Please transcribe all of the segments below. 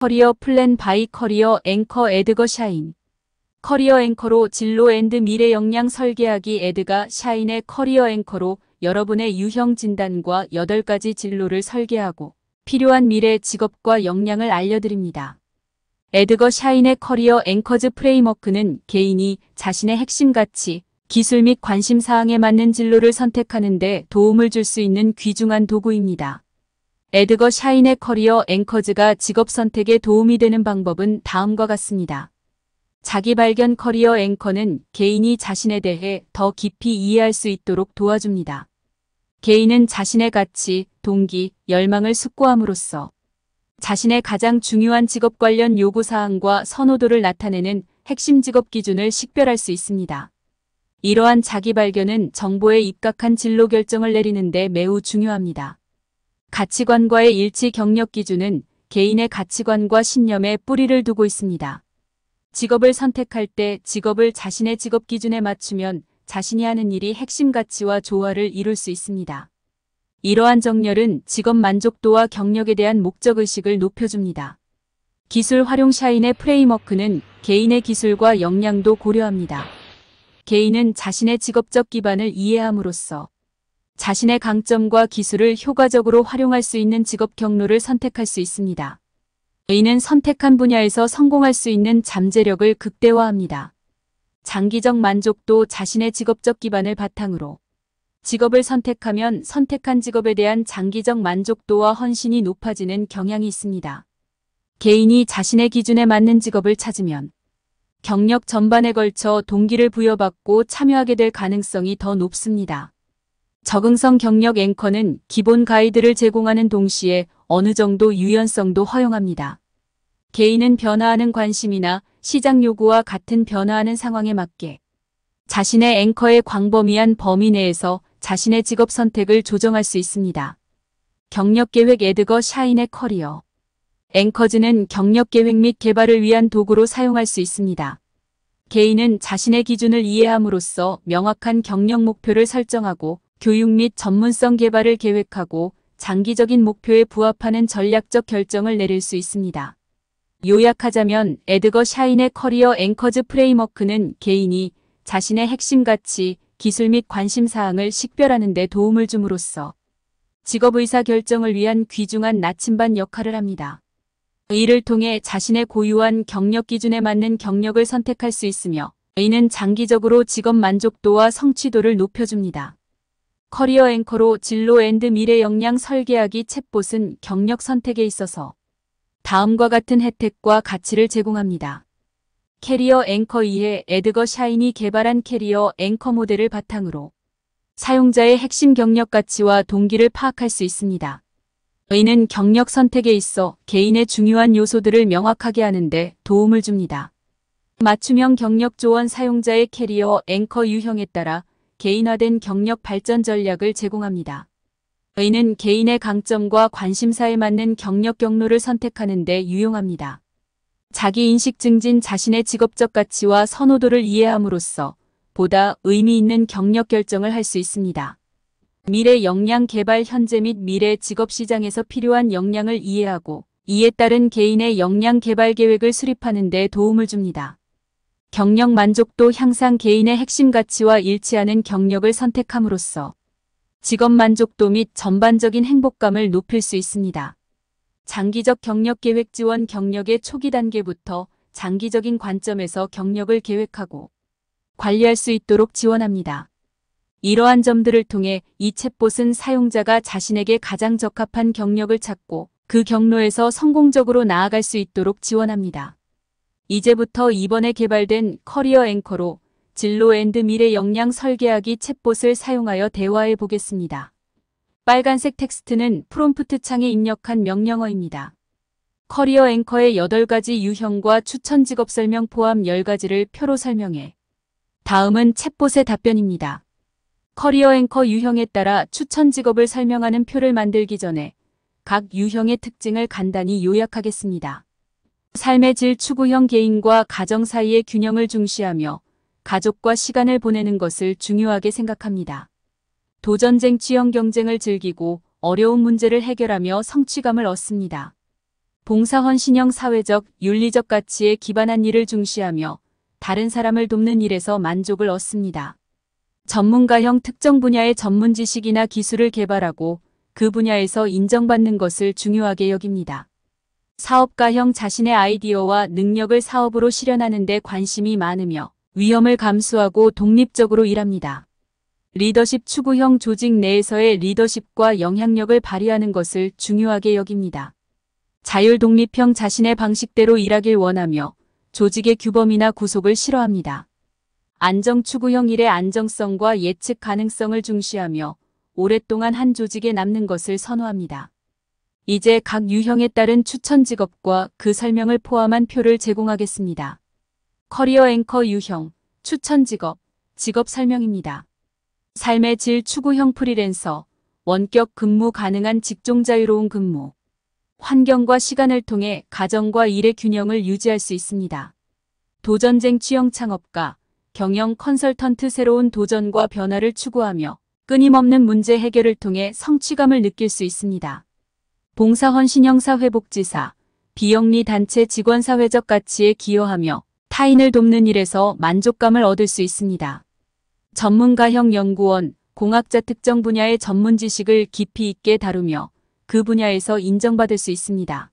커리어 플랜 바이 커리어 앵커 에드거 샤인. 커리어 앵커로 진로 앤드 미래 역량 설계하기. 에드가 샤인의 커리어 앵커로 여러분의 유형 진단과 8가지 진로를 설계하고 필요한 미래 직업과 역량을 알려드립니다. 에드거 샤인의 커리어 앵커즈 프레임워크는 개인이 자신의 핵심 가치, 기술 및 관심사항에 맞는 진로를 선택하는 데 도움을 줄 수 있는 귀중한 도구입니다. 에드거 샤인의 커리어 앵커즈가 직업 선택에 도움이 되는 방법은 다음과 같습니다. 자기 발견. 커리어 앵커는 개인이 자신에 대해 더 깊이 이해할 수 있도록 도와줍니다. 개인은 자신의 가치, 동기, 열망을 숙고함으로써 자신의 가장 중요한 직업 관련 요구사항과 선호도를 나타내는 핵심 직업 기준을 식별할 수 있습니다. 이러한 자기 발견은 정보에 입각한 진로 결정을 내리는 데 매우 중요합니다. 가치관과의 일치. 경력 기준은 개인의 가치관과 신념에 뿌리를 두고 있습니다. 직업을 선택할 때 직업을 자신의 직업 기준에 맞추면 자신이 하는 일이 핵심 가치와 조화를 이룰 수 있습니다. 이러한 정렬은 직업 만족도와 경력에 대한 목적의식을 높여줍니다. 기술 활용. 샤인의 프레임워크는 개인의 기술과 역량도 고려합니다. 개인은 자신의 직업적 기반을 이해함으로써 자신의 강점과 기술을 효과적으로 활용할 수 있는 직업 경로를 선택할 수 있습니다. 이는 선택한 분야에서 성공할 수 있는 잠재력을 극대화합니다. 장기적 만족도. 자신의 직업적 기반을 바탕으로 직업을 선택하면 선택한 직업에 대한 장기적 만족도와 헌신이 높아지는 경향이 있습니다. 개인이 자신의 기준에 맞는 직업을 찾으면 경력 전반에 걸쳐 동기를 부여받고 참여하게 될 가능성이 더 높습니다. 적응성. 경력 앵커는 기본 가이드를 제공하는 동시에 어느 정도 유연성도 허용합니다. 개인은 변화하는 관심이나 시장 요구와 같은 변화하는 상황에 맞게 자신의 앵커의 광범위한 범위 내에서 자신의 직업 선택을 조정할 수 있습니다. 경력 계획. 에드거 샤인의 커리어 앵커즈는 경력 계획 및 개발을 위한 도구로 사용할 수 있습니다. 개인은 자신의 기준을 이해함으로써 명확한 경력 목표를 설정하고 교육 및 전문성 개발을 계획하고 장기적인 목표에 부합하는 전략적 결정을 내릴 수 있습니다. 요약하자면 에드거 샤인의 커리어 앵커즈 프레임워크는 개인이 자신의 핵심 가치, 기술 및 관심사항을 식별하는 데 도움을 줌으로써 직업 의사 결정을 위한 귀중한 나침반 역할을 합니다. 이를 통해 자신의 고유한 경력 기준에 맞는 경력을 선택할 수 있으며 이는 장기적으로 직업 만족도와 성취도를 높여줍니다. 커리어 앵커로 진로 앤드 미래 역량 설계하기. 챗봇은 경력 선택에 있어서 다음과 같은 혜택과 가치를 제공합니다. 캐리어 앵커. 이해. 에드거 샤인이 개발한 캐리어 앵커 모델을 바탕으로 사용자의 핵심 경력 가치와 동기를 파악할 수 있습니다. 이는 경력 선택에 있어 개인의 중요한 요소들을 명확하게 하는 데 도움을 줍니다. 맞춤형 경력 조언. 사용자의 캐리어 앵커 유형에 따라 개인화된 경력 발전 전략을 제공합니다. 이는 개인의 강점과 관심사에 맞는 경력 경로를 선택하는 데 유용합니다. 자기인식 증진. 자신의 직업적 가치와 선호도를 이해함으로써 보다 의미 있는 경력 결정을 할 수 있습니다. 미래 역량 개발. 현재 및 미래 직업 시장에서 필요한 역량을 이해하고 이에 따른 개인의 역량 개발 계획을 수립하는 데 도움을 줍니다. 경력 만족도 향상. 개인의 핵심 가치와 일치하는 경력을 선택함으로써 직업 만족도 및 전반적인 행복감을 높일 수 있습니다. 장기적 경력 계획 지원. 경력의 초기 단계부터 장기적인 관점에서 경력을 계획하고 관리할 수 있도록 지원합니다. 이러한 점들을 통해 이 챗봇은 사용자가 자신에게 가장 적합한 경력을 찾고 그 경로에서 성공적으로 나아갈 수 있도록 지원합니다. 이제부터 이번에 개발된 커리어 앵커로 진로 앤드 미래 역량 설계하기 챗봇을 사용하여 대화해 보겠습니다. 빨간색 텍스트는 프롬프트 창에 입력한 명령어입니다. 커리어 앵커의 8가지 유형과 추천 직업 설명 포함 10가지를 표로 설명해. 다음은 챗봇의 답변입니다. 커리어 앵커 유형에 따라 추천 직업을 설명하는 표를 만들기 전에 각 유형의 특징을 간단히 요약하겠습니다. 삶의 질 추구형. 개인과 가정 사이의 균형을 중시하며 가족과 시간을 보내는 것을 중요하게 생각합니다. 도전쟁. 취형. 경쟁을 즐기고 어려운 문제를 해결하며 성취감을 얻습니다. 봉사헌신형 사회적, 윤리적 가치에 기반한 일을 중시하며 다른 사람을 돕는 일에서 만족을 얻습니다. 전문가형 특정 분야의 전문 지식이나 기술을 개발하고 그 분야에서 인정받는 것을 중요하게 여깁니다. 사업가형 자신의 아이디어와 능력을 사업으로 실현하는 데 관심이 많으며 위험을 감수하고 독립적으로 일합니다. 리더십 추구형 조직 내에서의 리더십과 영향력을 발휘하는 것을 중요하게 여깁니다. 자율 독립형 자신의 방식대로 일하길 원하며 조직의 규범이나 구속을 싫어합니다. 안정 추구형 일의 안정성과 예측 가능성을 중시하며 오랫동안 한 조직에 남는 것을 선호합니다. 이제 각 유형에 따른 추천 직업과 그 설명을 포함한 표를 제공하겠습니다. 커리어 앵커 유형, 추천 직업, 직업 설명입니다. 삶의 질 추구형 프리랜서, 원격 근무 가능한 직종 자유로운 근무. 환경과 시간을 통해 가정과 일의 균형을 유지할 수 있습니다. 도전쟁 취형 창업가, 경영 컨설턴트 새로운 도전과 변화를 추구하며 끊임없는 문제 해결을 통해 성취감을 느낄 수 있습니다. 봉사헌신형 사회복지사, 비영리 단체 직원 사회적 가치에 기여하며 타인을 돕는 일에서 만족감을 얻을 수 있습니다. 전문가형 연구원, 공학자 특정 분야의 전문 지식을 깊이 있게 다루며 그 분야에서 인정받을 수 있습니다.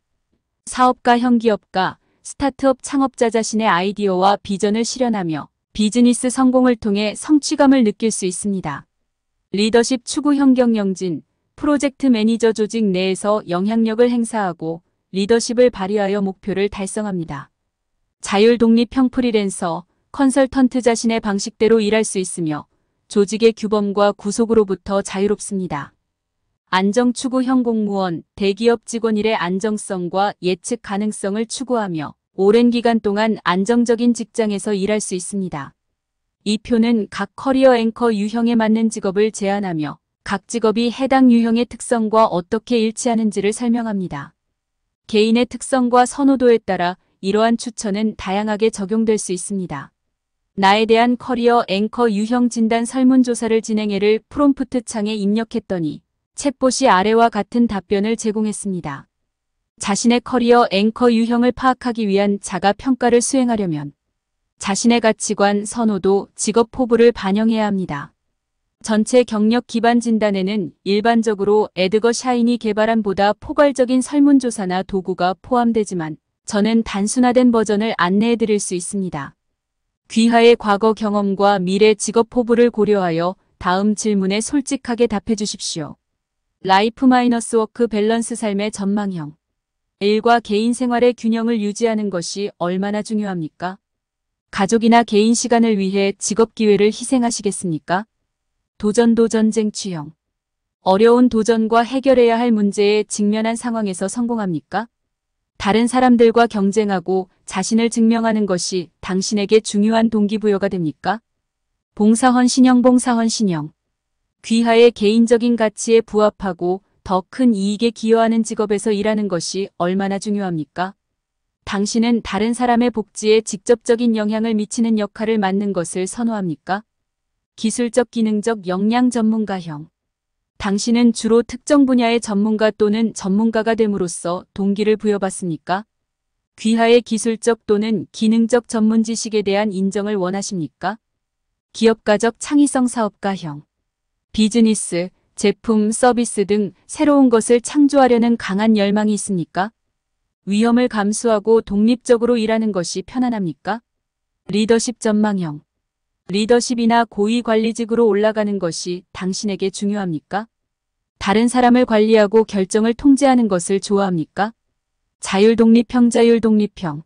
사업가형 기업가, 스타트업 창업자 자신의 아이디어와 비전을 실현하며 비즈니스 성공을 통해 성취감을 느낄 수 있습니다. 리더십 추구형 경영진, 프로젝트 매니저 조직 내에서 영향력을 행사하고 리더십을 발휘하여 목표를 달성합니다. 자율 독립형 프리랜서, 컨설턴트 자신의 방식대로 일할 수 있으며 조직의 규범과 구속으로부터 자유롭습니다. 안정 추구형 공무원, 대기업 직원 일의 안정성과 예측 가능성을 추구하며 오랜 기간 동안 안정적인 직장에서 일할 수 있습니다. 이 표는 각 커리어 앵커 유형에 맞는 직업을 제안하며 각 직업이 해당 유형의 특성과 어떻게 일치하는지를 설명합니다. 개인의 특성과 선호도에 따라 이러한 추천은 다양하게 적용될 수 있습니다. 나에 대한 커리어 앵커 유형 진단 설문조사를 진행해를 프롬프트 창에 입력했더니 챗봇이 아래와 같은 답변을 제공했습니다. 자신의 커리어 앵커 유형을 파악하기 위한 자가 평가를 수행하려면 자신의 가치관, 선호도, 직업 포부를 반영해야 합니다. 전체 경력 기반 진단에는 일반적으로 에드거 샤인이 개발한 보다 포괄적인 설문조사나 도구가 포함되지만 저는 단순화된 버전을 안내해 드릴 수 있습니다. 귀하의 과거 경험과 미래 직업 포부를 고려하여 다음 질문에 솔직하게 답해 주십시오. 라이프 마이너스 워크 밸런스 삶의 전망형. 일과 개인 생활의 균형을 유지하는 것이 얼마나 중요합니까? 가족이나 개인 시간을 위해 직업 기회를 희생하시겠습니까? 도전쟁 취형. 어려운 도전과 해결해야 할 문제에 직면한 상황에서 성공합니까? 다른 사람들과 경쟁하고 자신을 증명하는 것이 당신에게 중요한 동기부여가 됩니까? 봉사헌신형. 귀하의 개인적인 가치에 부합하고 더 큰 이익에 기여하는 직업에서 일하는 것이 얼마나 중요합니까? 당신은 다른 사람의 복지에 직접적인 영향을 미치는 역할을 맡는 것을 선호합니까? 기술적 기능적 역량 전문가형. 당신은 주로 특정 분야의 전문가 또는 전문가가 됨으로써 동기를 부여받습니까? 귀하의 기술적 또는 기능적 전문 지식에 대한 인정을 원하십니까? 기업가적 창의성 사업가형. 비즈니스, 제품, 서비스 등 새로운 것을 창조하려는 강한 열망이 있습니까? 위험을 감수하고 독립적으로 일하는 것이 편안합니까? 리더십 전망형. 리더십이나 고위 관리직으로 올라가는 것이 당신에게 중요합니까? 다른 사람을 관리하고 결정을 통제하는 것을 좋아합니까? 자율 독립형.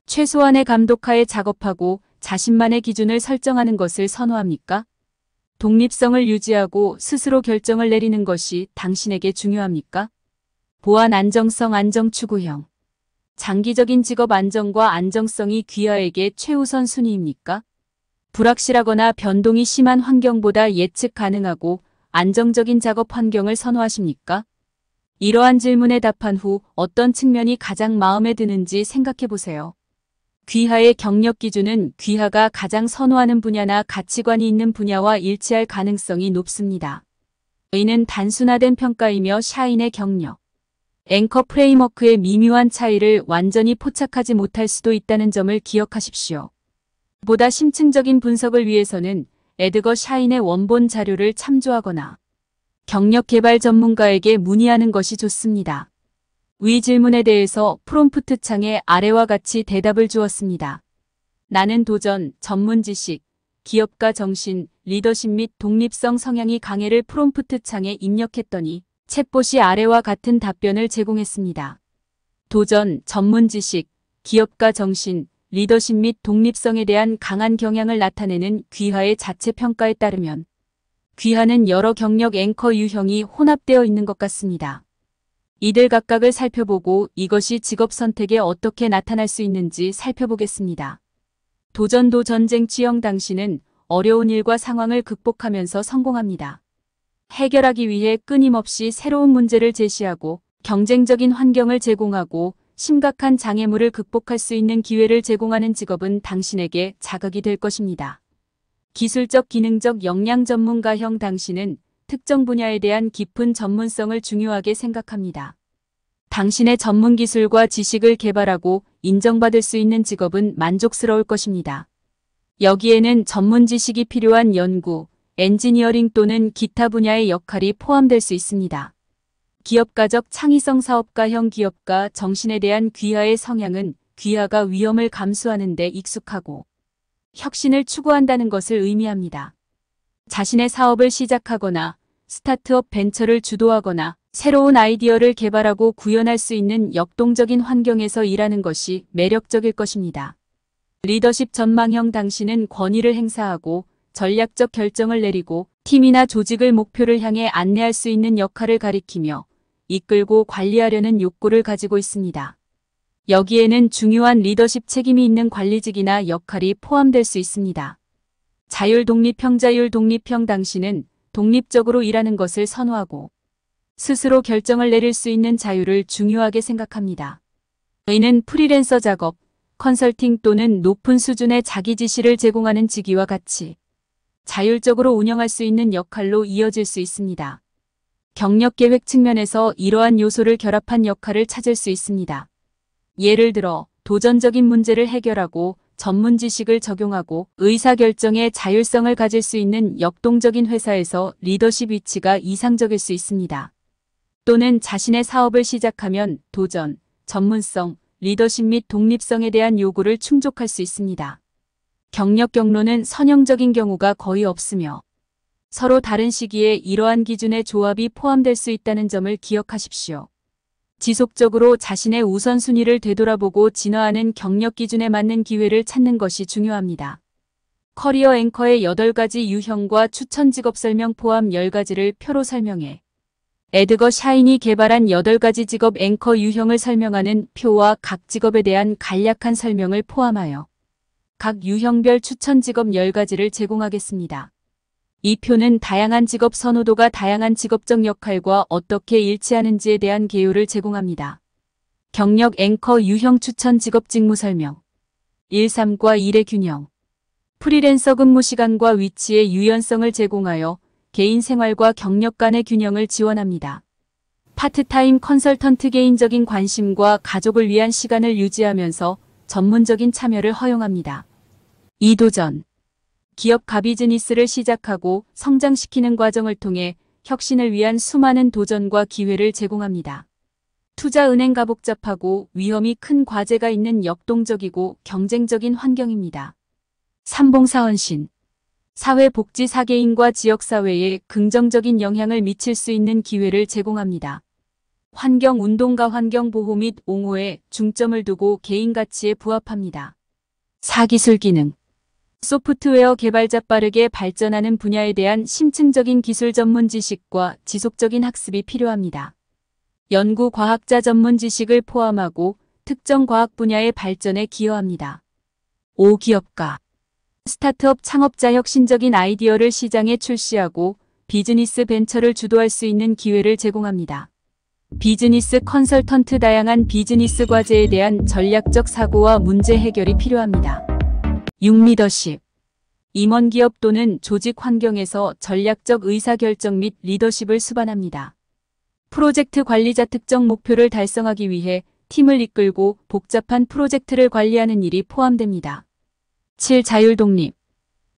최소한의 감독하에 작업하고 자신만의 기준을 설정하는 것을 선호합니까? 독립성을 유지하고 스스로 결정을 내리는 것이 당신에게 중요합니까? 보안 안정성 안정 추구형. 장기적인 직업 안정과 안정성이 귀하에게 최우선 순위입니까? 불확실하거나 변동이 심한 환경보다 예측 가능하고 안정적인 작업 환경을 선호하십니까? 이러한 질문에 답한 후 어떤 측면이 가장 마음에 드는지 생각해 보세요. 귀하의 경력 기준은 귀하가 가장 선호하는 분야나 가치관이 있는 분야와 일치할 가능성이 높습니다. A는 단순화된 평가이며 샤인의 경력. 앵커 프레임워크의 미묘한 차이를 완전히 포착하지 못할 수도 있다는 점을 기억하십시오. 보다 심층적인 분석을 위해서는 에드거 샤인의 원본 자료를 참조하거나 경력 개발 전문가에게 문의하는 것이 좋습니다. 위 질문에 대해서 프롬프트 창에 아래와 같이 대답을 주었습니다. 나는 도전, 전문 지식, 기업가 정신, 리더십 및 독립성 성향이 강해를 프롬프트 창에 입력했더니 챗봇이 아래와 같은 답변을 제공했습니다. 도전, 전문 지식, 기업가 정신, 리더십 및 독립성에 대한 강한 경향을 나타내는 귀하의 자체 평가에 따르면 귀하는 여러 경력 앵커 유형이 혼합되어 있는 것 같습니다. 이들 각각을 살펴보고 이것이 직업 선택에 어떻게 나타날 수 있는지 살펴보겠습니다. 도전도 전쟁 지형 당신은 어려운 일과 상황을 극복하면서 성공합니다. 해결하기 위해 끊임없이 새로운 문제를 제시하고 경쟁적인 환경을 제공하고 심각한 장애물을 극복할 수 있는 기회를 제공하는 직업은 당신에게 자극이 될 것입니다. 기술적 기능적 역량 전문가형 당신은 특정 분야에 대한 깊은 전문성을 중요하게 생각합니다. 당신의 전문 기술과 지식을 개발하고 인정받을 수 있는 직업은 만족스러울 것입니다. 여기에는 전문 지식이 필요한 연구, 엔지니어링 또는 기타 분야의 역할이 포함될 수 있습니다. 기업가적 창의성 사업가형 기업가 정신에 대한 귀하의 성향은 귀하가 위험을 감수하는 데 익숙하고 혁신을 추구한다는 것을 의미합니다. 자신의 사업을 시작하거나 스타트업 벤처를 주도하거나 새로운 아이디어를 개발하고 구현할 수 있는 역동적인 환경에서 일하는 것이 매력적일 것입니다. 리더십 전망형 당신은 권위를 행사하고 전략적 결정을 내리고 팀이나 조직을 목표를 향해 안내할 수 있는 역할을 가리키며 이끌고 관리하려는 욕구를 가지고 있습니다. 여기에는 중요한 리더십 책임이 있는 관리직이나 역할이 포함될 수 있습니다. 자율 독립형 당신은 독립적으로 일하는 것을 선호하고 스스로 결정을 내릴 수 있는 자유를 중요하게 생각합니다. 이는 프리랜서 작업, 컨설팅 또는 높은 수준의 자기 지시를 제공하는 직위와 같이 자율적으로 운영할 수 있는 역할로 이어질 수 있습니다. 경력 계획 측면에서 이러한 요소를 결합한 역할을 찾을 수 있습니다. 예를 들어 도전적인 문제를 해결하고 전문 지식을 적용하고 의사결정의 자율성을 가질 수 있는 역동적인 회사에서 리더십 위치가 이상적일 수 있습니다. 또는 자신의 사업을 시작하면 도전, 전문성, 리더십 및 독립성에 대한 요구를 충족할 수 있습니다. 경력 경로는 선형적인 경우가 거의 없으며 서로 다른 시기에 이러한 기준의 조합이 포함될 수 있다는 점을 기억하십시오. 지속적으로 자신의 우선순위를 되돌아보고 진화하는 경력 기준에 맞는 기회를 찾는 것이 중요합니다. 커리어 앵커의 8가지 유형과 추천 직업 설명 포함 10가지를 표로 설명해 에드거 샤인이 개발한 8가지 직업 앵커 유형을 설명하는 표와 각 직업에 대한 간략한 설명을 포함하여 각 유형별 추천 직업 10가지를 제공하겠습니다. 이 표는 다양한 직업 선호도가 다양한 직업적 역할과 어떻게 일치하는지에 대한 개요를 제공합니다. 경력 앵커 유형 추천 직업 직무 설명 1-3과 1의 균형 프리랜서 근무 시간과 위치의 유연성을 제공하여 개인 생활과 경력 간의 균형을 지원합니다. 파트타임 컨설턴트 개인적인 관심과 가족을 위한 시간을 유지하면서 전문적인 참여를 허용합니다. 2도전 기업가 비즈니스를 시작하고 성장시키는 과정을 통해 혁신을 위한 수많은 도전과 기회를 제공합니다. 투자은행가 복잡하고 위험이 큰 과제가 있는 역동적이고 경쟁적인 환경입니다. 삼봉사헌신 사회복지 4개인과 지역사회에 긍정적인 영향을 미칠 수 있는 기회를 제공합니다. 환경운동가 환경보호 및 옹호에 중점을 두고 개인 가치에 부합합니다. 4기술 기능 소프트웨어 개발자 빠르게 발전하는 분야에 대한 심층적인 기술 전문 지식과 지속적인 학습이 필요합니다. 연구 과학자 전문 지식을 포함하고 특정 과학 분야의 발전에 기여합니다. 5기업가 스타트업 창업자 혁신적인 아이디어를 시장에 출시하고 비즈니스 벤처를 주도할 수 있는 기회를 제공합니다. 비즈니스 컨설턴트 다양한 비즈니스 과제에 대한 전략적 사고와 문제 해결이 필요합니다. 6리더십 임원 기업 또는 조직 환경에서 전략적 의사결정 및 리더십을 수반합니다. 프로젝트 관리자 특정 목표를 달성하기 위해 팀을 이끌고 복잡한 프로젝트를 관리하는 일이 포함됩니다. 7. 자율 독립.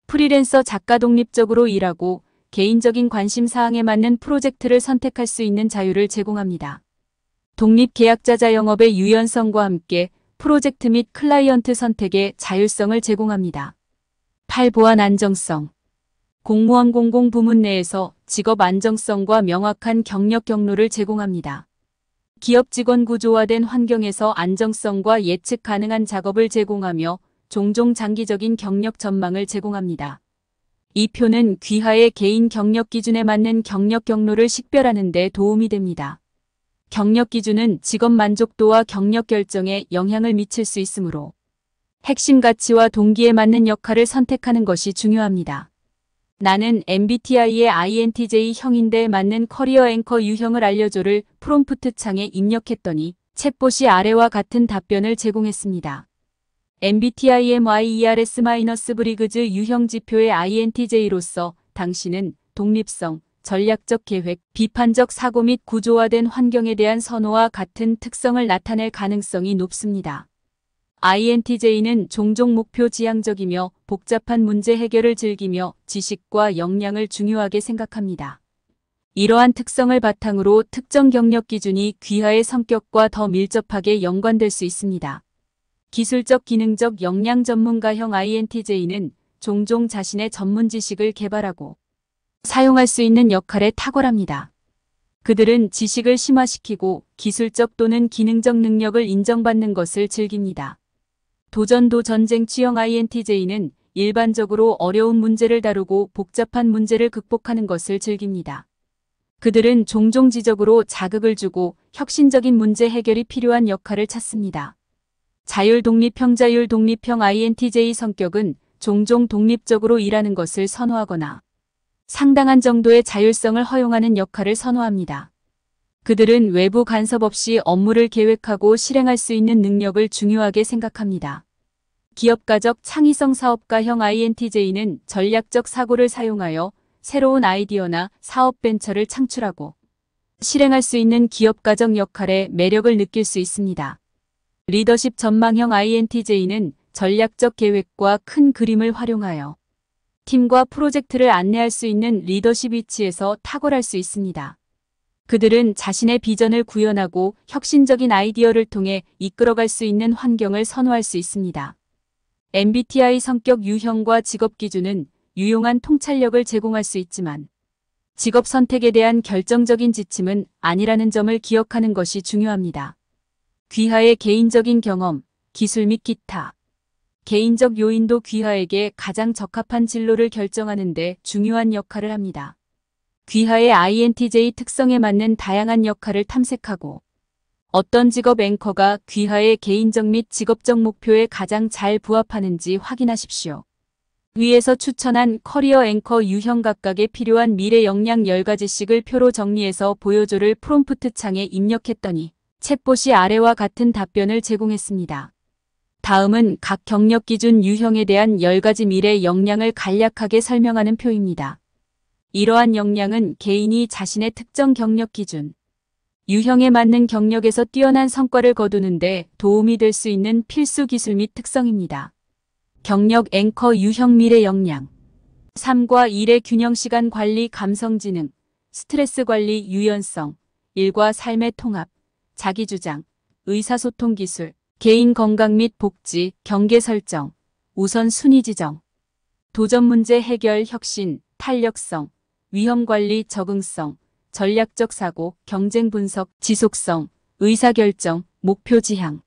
프리랜서 작가 독립적으로 일하고 개인적인 관심 사항에 맞는 프로젝트를 선택할 수 있는 자유를 제공합니다. 독립 계약자 영업의 유연성과 함께 프로젝트 및 클라이언트 선택의 자율성을 제공합니다. 8. 보안 안정성. 공무원 공공부문 내에서 직업 안정성과 명확한 경력 경로를 제공합니다. 기업 직원 구조화된 환경에서 안정성과 예측 가능한 작업을 제공하며 종종 장기적인 경력 전망을 제공합니다. 이 표는 귀하의 개인 경력 기준에 맞는 경력 경로를 식별하는 데 도움이 됩니다. 경력 기준은 직업 만족도와 경력 결정에 영향을 미칠 수 있으므로 핵심 가치와 동기에 맞는 역할을 선택하는 것이 중요합니다. 나는 MBTI의 INTJ형인데 맞는 커리어 앵커 유형을 알려줘를 프롬프트 창에 입력했더니 챗봇이 아래와 같은 답변을 제공했습니다. MBTI-MERS-브리그즈 유형 지표의 INTJ로서 당신은 독립성, 전략적 계획, 비판적 사고 및 구조화된 환경에 대한 선호와 같은 특성을 나타낼 가능성이 높습니다. INTJ는 종종 목표 지향적이며 복잡한 문제 해결을 즐기며 지식과 역량을 중요하게 생각합니다. 이러한 특성을 바탕으로 특정 경력 기준이 귀하의 성격과 더 밀접하게 연관될 수 있습니다. 기술적 기능적 역량 전문가형 INTJ는 종종 자신의 전문 지식을 개발하고 사용할 수 있는 역할에 탁월합니다. 그들은 지식을 심화시키고 기술적 또는 기능적 능력을 인정받는 것을 즐깁니다. 도전도 전쟁취형 INTJ는 일반적으로 어려운 문제를 다루고 복잡한 문제를 극복하는 것을 즐깁니다. 그들은 종종 지적으로 자극을 주고 혁신적인 문제 해결이 필요한 역할을 찾습니다. 자율 독립형 자율 독립형 INTJ 성격은 종종 독립적으로 일하는 것을 선호하거나 상당한 정도의 자율성을 허용하는 역할을 선호합니다. 그들은 외부 간섭 없이 업무를 계획하고 실행할 수 있는 능력을 중요하게 생각합니다. 기업가적 창의성 사업가형 INTJ는 전략적 사고를 사용하여 새로운 아이디어나 사업 벤처를 창출하고 실행할 수 있는 기업가적 역할에 매력을 느낄 수 있습니다. 리더십 전망형 INTJ는 전략적 계획과 큰 그림을 활용하여 팀과 프로젝트를 안내할 수 있는 리더십 위치에서 탁월할 수 있습니다. 그들은 자신의 비전을 구현하고 혁신적인 아이디어를 통해 이끌어갈 수 있는 환경을 선호할 수 있습니다. MBTI 성격 유형과 직업 기준은 유용한 통찰력을 제공할 수 있지만 직업 선택에 대한 결정적인 지침은 아니라는 점을 기억하는 것이 중요합니다. 귀하의 개인적인 경험, 기술 및 기타. 개인적 요인도 귀하에게 가장 적합한 진로를 결정하는 데 중요한 역할을 합니다. 귀하의 INTJ 특성에 맞는 다양한 역할을 탐색하고 어떤 직업 앵커가 귀하의 개인적 및 직업적 목표에 가장 잘 부합하는지 확인하십시오. 위에서 추천한 커리어 앵커 유형 각각에 필요한 미래 역량 10가지씩을 표로 정리해서 보여줘를 프롬프트 창에 입력했더니 챗봇이 아래와 같은 답변을 제공했습니다. 다음은 각 경력 기준 유형에 대한 10가지 미래 역량을 간략하게 설명하는 표입니다. 이러한 역량은 개인이 자신의 특정 경력 기준, 유형에 맞는 경력에서 뛰어난 성과를 거두는 데 도움이 될 수 있는 필수 기술 및 특성입니다. 경력 앵커 유형 미래 역량. 삶과 일의 균형 시간 관리 감성지능, 스트레스 관리 유연성, 일과 삶의 통합, 자기주장, 의사소통 기술, 개인 건강 및 복지, 경계 설정, 우선 순위 지정, 도전 문제 해결 혁신, 탄력성, 위험 관리 적응성, 전략적 사고, 경쟁 분석, 지속성, 의사결정, 목표 지향,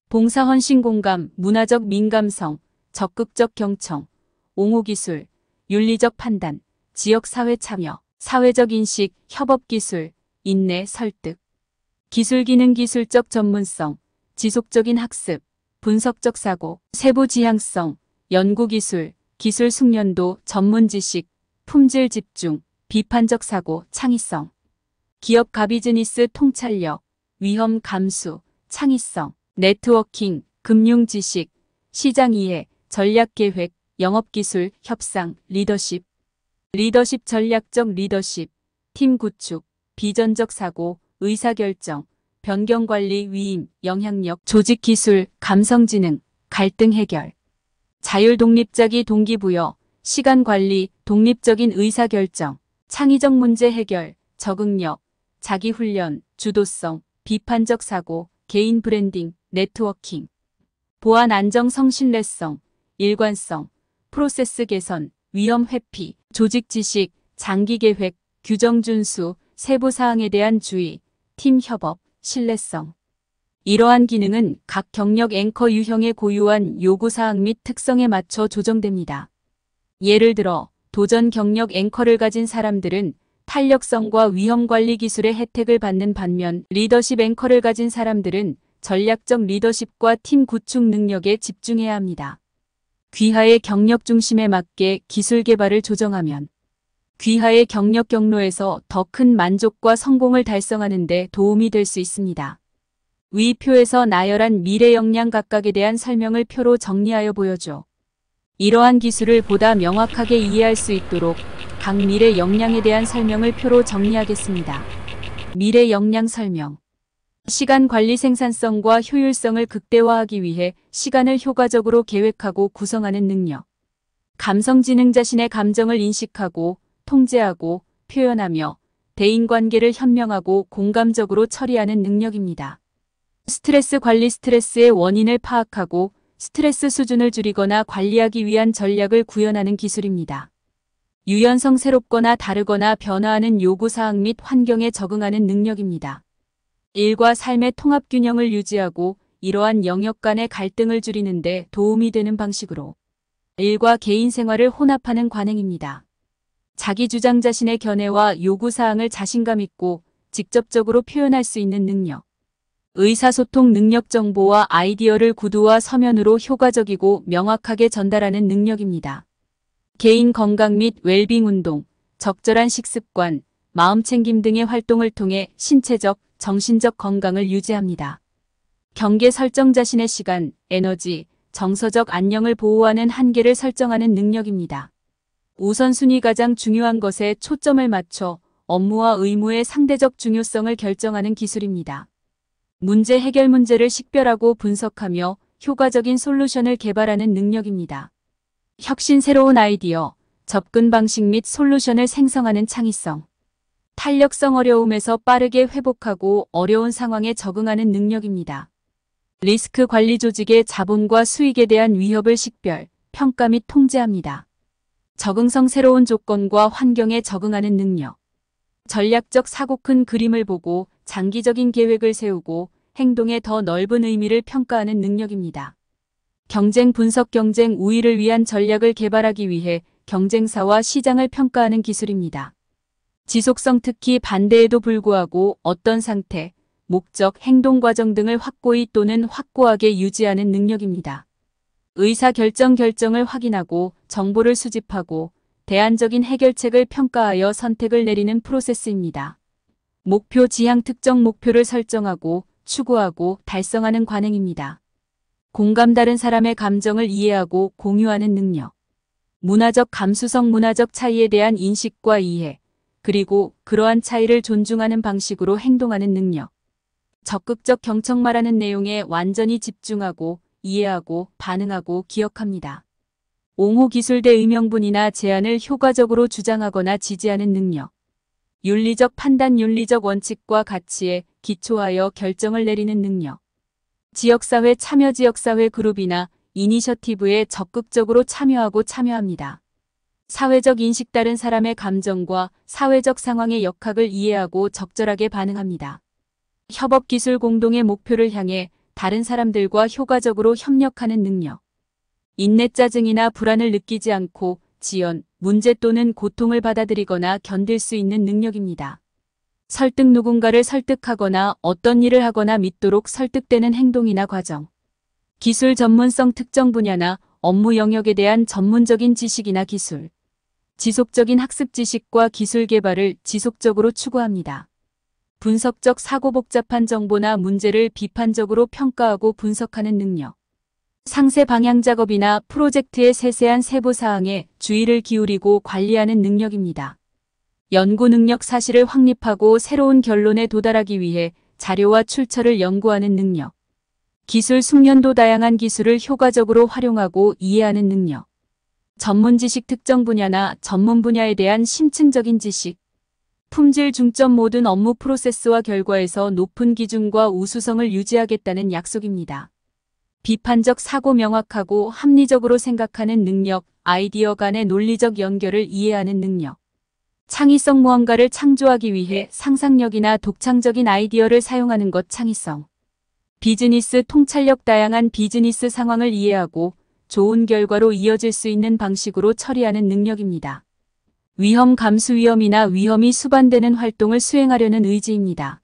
봉사 헌신 공감, 문화적 민감성, 적극적 경청, 옹호 기술, 윤리적 판단, 지역 사회 참여, 사회적 인식, 협업 기술, 인내 설득, 기술 기능 기술적 전문성, 지속적인 학습, 분석적 사고, 세부 지향성, 연구 기술, 기술 숙련도, 전문 지식, 품질 집중, 비판적 사고, 창의성, 기업 가비즈니스 통찰력, 위험 감수, 창의성, 네트워킹, 금융 지식, 시장 이해, 전략 계획, 영업 기술, 협상, 리더십 전략적 리더십, 팀 구축, 비전적 사고, 의사결정, 변경관리, 위임, 영향력, 조직기술, 감성지능, 갈등 해결, 자율 독립자기 동기부여, 시간관리, 독립적인 의사결정, 창의적 문제 해결, 적응력, 자기훈련, 주도성, 비판적 사고, 개인 브랜딩, 네트워킹, 보안 안정성 신뢰성, 일관성, 프로세스 개선, 위험 회피, 조직 지식, 장기 계획, 규정 준수, 세부 사항에 대한 주의, 팀 협업, 신뢰성. 이러한 기능은 각 경력 앵커 유형의 고유한 요구사항 및 특성에 맞춰 조정됩니다. 예를 들어 도전 경력 앵커를 가진 사람들은 탄력성과 위험관리 기술의 혜택을 받는 반면 리더십 앵커를 가진 사람들은 전략적 리더십과 팀 구축 능력에 집중해야 합니다. 귀하의 경력 중심에 맞게 기술 개발을 조정하면 귀하의 경력 경로에서 더 큰 만족과 성공을 달성하는 데 도움이 될 수 있습니다. 위 표에서 나열한 미래 역량 각각에 대한 설명을 표로 정리하여 보여줘. 이러한 기술을 보다 명확하게 이해할 수 있도록 각 미래 역량에 대한 설명을 표로 정리하겠습니다. 미래 역량 설명. 시간 관리 생산성과 효율성을 극대화하기 위해 시간을 효과적으로 계획하고 구성하는 능력. 감성지능 자신의 감정을 인식하고 통제하고 표현하며 대인관계를 현명하고 공감적으로 처리하는 능력입니다. 스트레스 관리 스트레스의 원인을 파악하고 스트레스 수준을 줄이거나 관리하기 위한 전략을 구현하는 기술입니다. 유연성 새롭거나 다르거나 변화하는 요구사항 및 환경에 적응하는 능력입니다. 일과 삶의 통합균형을 유지하고 이러한 영역 간의 갈등을 줄이는 데 도움이 되는 방식으로 일과 개인 생활을 혼합하는 관행입니다. 자기 주장 자신의 견해와 요구사항을 자신감 있고 직접적으로 표현할 수 있는 능력. 의사소통 능력 정보와 아이디어를 구두와 서면으로 효과적이고 명확하게 전달하는 능력입니다. 개인 건강 및 웰빙 운동, 적절한 식습관, 마음챙김 등의 활동을 통해 신체적, 정신적 건강을 유지합니다. 경계 설정 자신의 시간, 에너지, 정서적 안녕을 보호하는 한계를 설정하는 능력입니다. 우선순위 가장 중요한 것에 초점을 맞춰 업무와 의무의 상대적 중요성을 결정하는 기술입니다. 문제 해결 문제를 식별하고 분석하며 효과적인 솔루션을 개발하는 능력입니다. 혁신 새로운 아이디어, 접근 방식 및 솔루션을 생성하는 창의성. 탄력성 어려움에서 빠르게 회복하고 어려운 상황에 적응하는 능력입니다. 리스크 관리 조직의 자본과 수익에 대한 위협을 식별, 평가 및 통제합니다. 적응성 새로운 조건과 환경에 적응하는 능력. 전략적 사고 큰 그림을 보고 장기적인 계획을 세우고 행동의 더 넓은 의미를 평가하는 능력입니다. 경쟁 분석 경쟁 우위를 위한 전략을 개발하기 위해 경쟁사와 시장을 평가하는 기술입니다. 지속성 특히 반대에도 불구하고 어떤 상태, 목적, 행동 과정 등을 확고히 또는 확고하게 유지하는 능력입니다. 의사결정 결정을 확인하고 정보를 수집하고 대안적인 해결책을 평가하여 선택을 내리는 프로세스입니다. 목표 지향 특정 목표를 설정하고 추구하고 달성하는 관행입니다. 공감 다른 사람의 감정을 이해하고 공유하는 능력. 문화적 감수성 문화적 차이에 대한 인식과 이해, 그리고 그러한 차이를 존중하는 방식으로 행동하는 능력. 적극적 경청 말하는 내용에 완전히 집중하고 이해하고 반응하고 기억합니다. 옹호 기술대 의명분이나 제안을 효과적으로 주장하거나 지지하는 능력. 윤리적 판단 윤리적 원칙과 가치에 기초하여 결정을 내리는 능력. 지역사회 참여 지역사회 그룹이나 이니셔티브에 적극적으로 참여합니다. 사회적 인식 다른 사람의 감정과 사회적 상황의 역학을 이해하고 적절하게 반응합니다. 협업기술 공동의 목표를 향해 다른 사람들과 효과적으로 협력하는 능력. 인내 짜증이나 불안을 느끼지 않고 지연, 문제 또는 고통을 받아들이거나 견딜 수 있는 능력입니다. 설득 누군가를 설득하거나 어떤 일을 하거나 믿도록 설득되는 행동이나 과정. 기술 전문성 특정 분야나 업무 영역에 대한 전문적인 지식이나 기술. 지속적인 학습 지식과 기술 개발을 지속적으로 추구합니다. 분석적 사고 복잡한 정보나 문제를 비판적으로 평가하고 분석하는 능력. 상세 방향 작업이나 프로젝트의 세세한 세부 사항에 주의를 기울이고 관리하는 능력입니다. 연구 능력 사실을 확립하고 새로운 결론에 도달하기 위해 자료와 출처를 연구하는 능력. 기술 숙련도 다양한 기술을 효과적으로 활용하고 이해하는 능력. 전문 지식 특정 분야나 전문 분야에 대한 심층적인 지식. 품질 중점 모든 업무 프로세스와 결과에서 높은 기준과 우수성을 유지하겠다는 약속입니다. 비판적 사고 명확하고 합리적으로 생각하는 능력, 아이디어 간의 논리적 연결을 이해하는 능력. 창의성 무언가를 창조하기 위해 상상력이나 독창적인 아이디어를 사용하는 것 창의성. 비즈니스 통찰력 다양한 비즈니스 상황을 이해하고 좋은 결과로 이어질 수 있는 방식으로 처리하는 능력입니다. 위험 감수 위험이나 위험이 수반되는 활동을 수행하려는 의지입니다.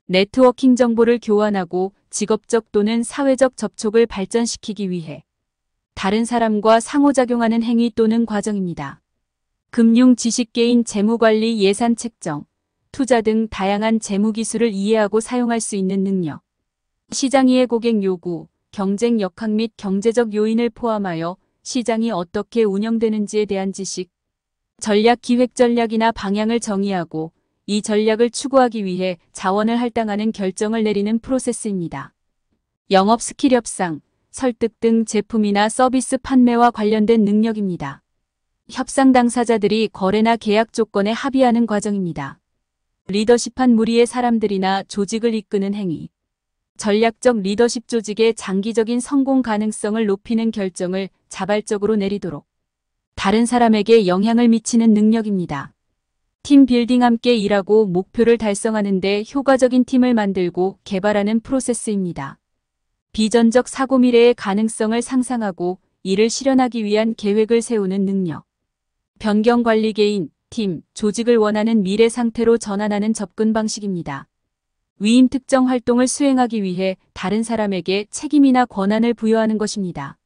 네트워킹 정보를 교환하고 직업적 또는 사회적 접촉을 발전시키기 위해 다른 사람과 상호작용하는 행위 또는 과정입니다. 금융 지식 개인 재무관리 예산 책정, 투자 등 다양한 재무 기술을 이해하고 사용할 수 있는 능력. 시장 이해 고객 요구, 경쟁 역학 및 경제적 요인을 포함하여 시장이 어떻게 운영되는지에 대한 지식. 전략 기획 전략이나 방향을 정의하고 이 전략을 추구하기 위해 자원을 할당하는 결정을 내리는 프로세스입니다. 영업 스킬 협상, 설득 등 제품이나 서비스 판매와 관련된 능력입니다. 협상 당사자들이 거래나 계약 조건에 합의하는 과정입니다. 리더십한 무리의 사람들이나 조직을 이끄는 행위. 전략적 리더십 조직의 장기적인 성공 가능성을 높이는 결정을 자발적으로 내리도록 다른 사람에게 영향을 미치는 능력입니다. 팀 빌딩 함께 일하고 목표를 달성하는 데 효과적인 팀을 만들고 개발하는 프로세스입니다. 비전적 사고 미래의 가능성을 상상하고 이를 실현하기 위한 계획을 세우는 능력. 변경 관리 개인, 팀, 조직을 원하는 미래 상태로 전환하는 접근 방식입니다. 위임 특정 활동을 수행하기 위해 다른 사람에게 책임이나 권한을 부여하는 것입니다.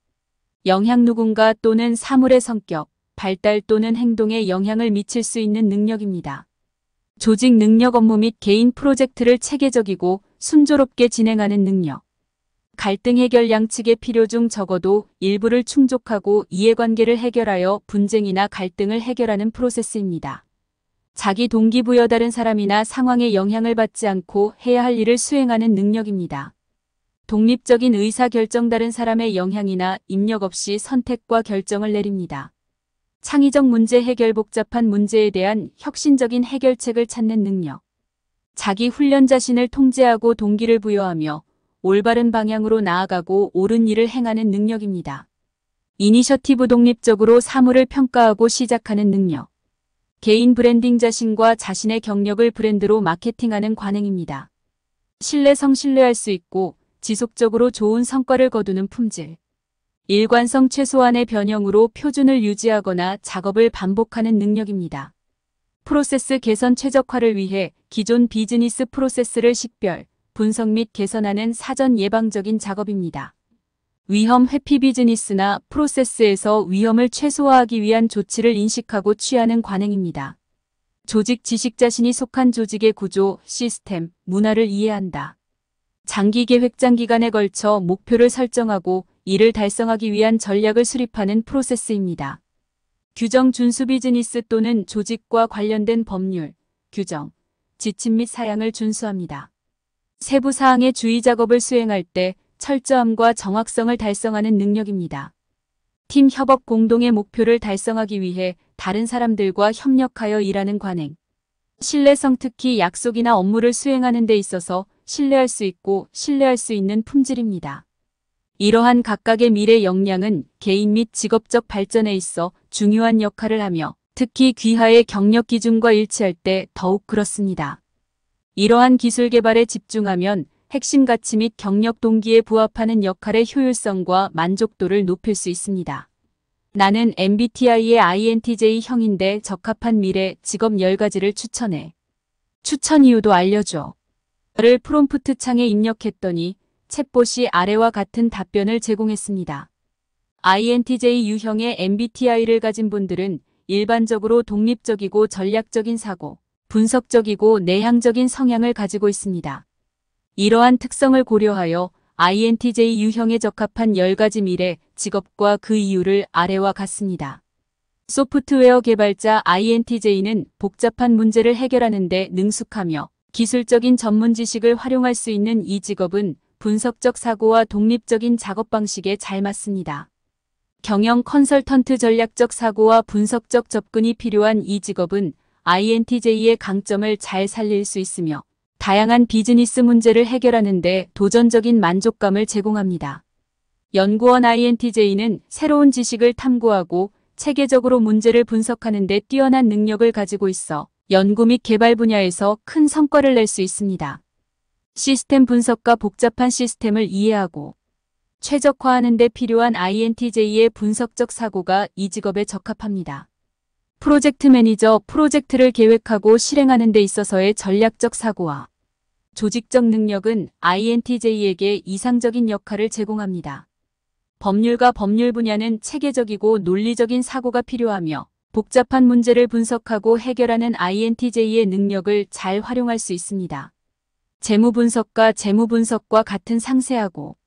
영향 누군가 또는 사물의 성격, 발달 또는 행동에 영향을 미칠 수 있는 능력입니다. 조직 능력 업무 및 개인 프로젝트를 체계적이고 순조롭게 진행하는 능력. 갈등 해결 양측의 필요 중 적어도 일부를 충족하고 이해관계를 해결하여 분쟁이나 갈등을 해결하는 프로세스입니다. 자기 동기부여 다른 사람이나 상황에 영향을 받지 않고 해야 할 일을 수행하는 능력입니다. 독립적인 의사결정 다른 사람의 영향이나 입력 없이 선택과 결정을 내립니다. 창의적 문제 해결 복잡한 문제에 대한 혁신적인 해결책을 찾는 능력. 자기 훈련 자신을 통제하고 동기를 부여하며 올바른 방향으로 나아가고 옳은 일을 행하는 능력입니다. 이니셔티브 독립적으로 사물을 평가하고 시작하는 능력. 개인 브랜딩 자신과 자신의 경력을 브랜드로 마케팅하는 관행입니다. 신뢰성 신뢰할 수 있고 지속적으로 좋은 성과를 거두는 품질. 일관성 최소한의 변형으로 표준을 유지하거나 작업을 반복하는 능력입니다. 프로세스 개선 최적화를 위해 기존 비즈니스 프로세스를 식별, 분석 및 개선하는 사전 예방적인 작업입니다. 위험 회피 비즈니스나 프로세스에서 위험을 최소화하기 위한 조치를 인식하고 취하는 관행입니다. 조직 지식 자신이 속한 조직의 구조, 시스템, 문화를 이해한다. 장기 계획 장기간에 걸쳐 목표를 설정하고 이를 달성하기 위한 전략을 수립하는 프로세스입니다. 규정 준수 비즈니스 또는 조직과 관련된 법률, 규정, 지침 및 사양을 준수합니다. 세부 사항의 주의 작업을 수행할 때 철저함과 정확성을 달성하는 능력입니다. 팀 협업 공동의 목표를 달성하기 위해 다른 사람들과 협력하여 일하는 관행. 신뢰성 특히 약속이나 업무를 수행하는 데 있어서 신뢰할 수 있고 신뢰할 수 있는 품질입니다. 이러한 각각의 미래 역량은 개인 및 직업적 발전에 있어 중요한 역할을 하며 특히 귀하의 경력 기준과 일치할 때 더욱 그렇습니다. 이러한 기술 개발에 집중하면 핵심 가치 및 경력 동기에 부합하는 역할의 효율성과 만족도를 높일 수 있습니다. 나는 MBTI의 INTJ형인데 적합한 미래 직업 10가지를 추천해. 추천 이유도 알려줘. 를 프롬프트 창에 입력했더니 챗봇이 아래와 같은 답변을 제공했습니다. INTJ 유형의 MBTI를 가진 분들은 일반적으로 독립적이고 전략적인 사고, 분석적이고 내향적인 성향을 가지고 있습니다. 이러한 특성을 고려하여 INTJ 유형에 적합한 10가지 미래, 직업과 그 이유를 아래와 같습니다. 소프트웨어 개발자 INTJ는 복잡한 문제를 해결하는 데 능숙하며 기술적인 전문 지식을 활용할 수 있는 이 직업은 분석적 사고와 독립적인 작업 방식에 잘 맞습니다. 경영 컨설턴트 전략적 사고와 분석적 접근이 필요한 이 직업은 INTJ의 강점을 잘 살릴 수 있으며 다양한 비즈니스 문제를 해결하는 데 도전적인 만족감을 제공합니다. 연구원 INTJ는 새로운 지식을 탐구하고 체계적으로 문제를 분석하는 데 뛰어난 능력을 가지고 있어 연구 및 개발 분야에서 큰 성과를 낼 수 있습니다. 시스템 분석과 복잡한 시스템을 이해하고 최적화하는 데 필요한 INTJ의 분석적 사고가 이 직업에 적합합니다. 프로젝트 매니저, 프로젝트를 계획하고 실행하는 데 있어서의 전략적 사고와 조직적 능력은 INTJ에게 이상적인 역할을 제공합니다. 법률과 법률 분야는 체계적이고 논리적인 사고가 필요하며 복잡한 문제를 분석하고 해결하는 INTJ의 능력을 잘 활용할 수 있습니다. 재무 분석과 같은 상세하고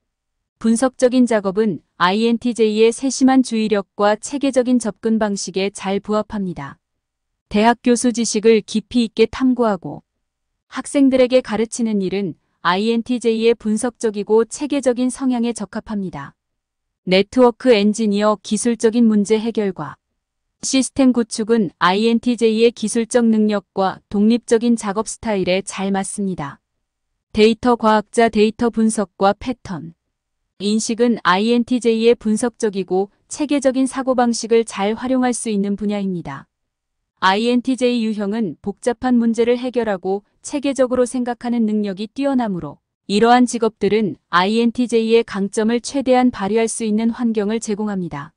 분석적인 작업은 INTJ의 세심한 주의력과 체계적인 접근 방식에 잘 부합합니다. 대학 교수 지식을 깊이 있게 탐구하고 학생들에게 가르치는 일은 INTJ의 분석적이고 체계적인 성향에 적합합니다. 네트워크 엔지니어, 기술적인 문제 해결과 시스템 구축은 INTJ의 기술적 능력과 독립적인 작업 스타일에 잘 맞습니다. 데이터 과학자, 데이터 분석과 패턴 인식은 INTJ의 분석적이고 체계적인 사고방식을 잘 활용할 수 있는 분야입니다. INTJ 유형은 복잡한 문제를 해결하고 체계적으로 생각하는 능력이 뛰어나므로 이러한 직업들은 INTJ의 강점을 최대한 발휘할 수 있는 환경을 제공합니다.